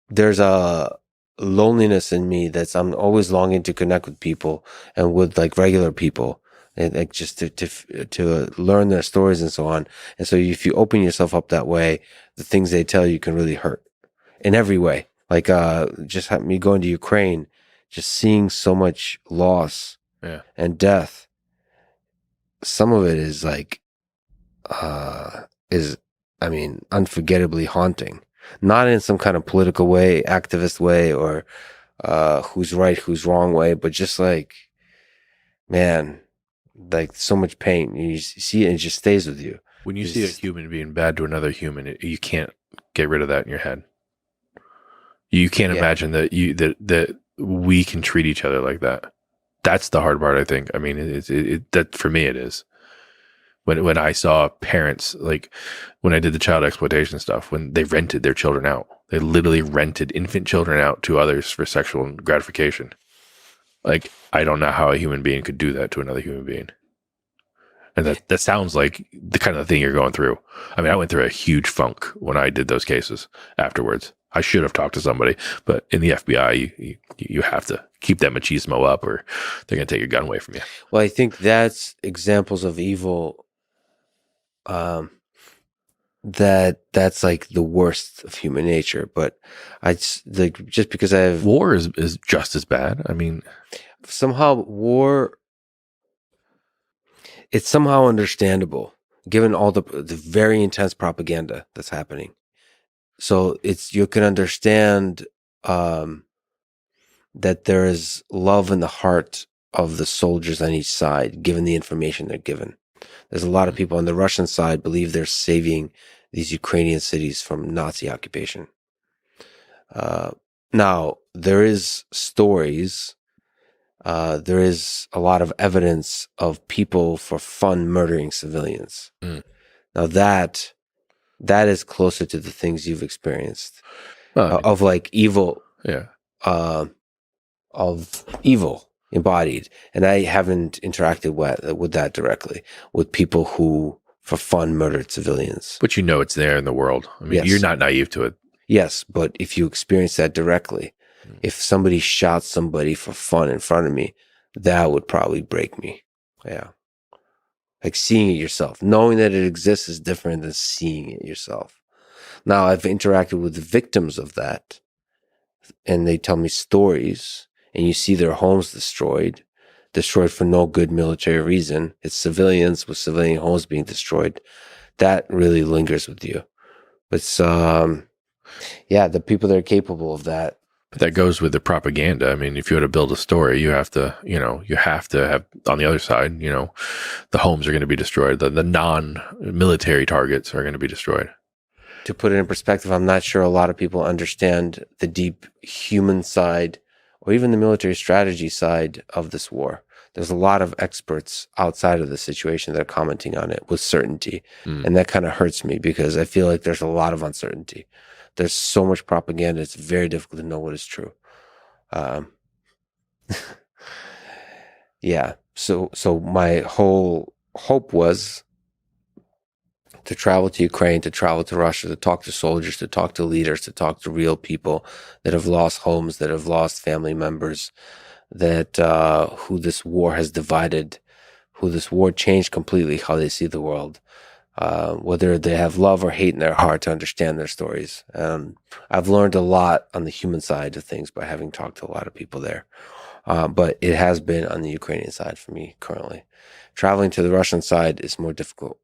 there's a loneliness in me I'm always longing to connect with people and with like regular people and like just to learn their stories and so on. And so if you open yourself up that way, the things they tell you can really hurt in every way. Like just me going to Ukraine, just seeing so much loss and death. Some of it is like unforgettably haunting. Not in some kind of political way, activist way, or who's right, who's wrong way, but just like, man, like so much pain. You see it and it just stays with you. When you see a human being bad to another human, you can't get rid of that in your head. You can't imagine that that we can treat each other like that. That's the hard part, I think. I mean, that for me it is. When I saw parents, like when I did the child exploitation stuff, when they rented their children out, they literally rented infant children out to others for sexual gratification. Like, I don't know how a human being could do that to another human being. And that sounds like the kind of thing you're going through. I mean, I went through a huge funk when I did those cases afterwards. I should have talked to somebody, but in the FBI, you have to keep that machismo up or they're going to take your gun away from you. Well, I think that's examples of evil. That's like the worst of human nature. But just because I have war is just as bad. I mean, somehow war, it's somehow understandable given all the very intense propaganda that's happening. So you can understand that there is love in the heart of the soldiers on each side, given the information they're given. There's a lot of people on the Russian side believe they're saving these Ukrainian cities from Nazi occupation. Now, there is stories, there is a lot of evidence of people for fun murdering civilians. Now that is closer to the things you've experienced of like evil, of evil embodied. And I haven't interacted with that directly, with people who for fun murdered civilians. But it's there in the world. I mean, yes. You're not naive to it. Yes, but if you experience that directly, if somebody shot somebody for fun in front of me, that would probably break me. Yeah. Like seeing it yourself. Knowing that it exists is different than seeing it yourself. Now, I've interacted with the victims of that, and they tell me stories, and you see their homes destroyed for no good military reason. It's civilians with civilian homes being destroyed. That really lingers with you. It's, the people that are capable of that. But that goes with the propaganda. I mean, if you want to build a story, you have to have on the other side, the homes are going to be destroyed. The non-military targets are going to be destroyed. To put it in perspective, I'm not sure a lot of people understand the deep human side or even the military strategy side of this war. There's a lot of experts outside of the situation that are commenting on it with certainty. And that kind of hurts me because I feel like there's a lot of uncertainty. There's so much propaganda. It's very difficult to know what is true. So my whole hope was to travel to Ukraine, to travel to Russia, to talk to soldiers, to talk to leaders, to talk to real people that have lost homes, that have lost family members, that who this war has divided, who this war changed completely how they see the world, whether they have love or hate in their heart, to understand their stories. I've learned a lot on the human side of things by having talked to a lot of people there. But it has been on the Ukrainian side for me currently. Traveling to the Russian side is more difficult.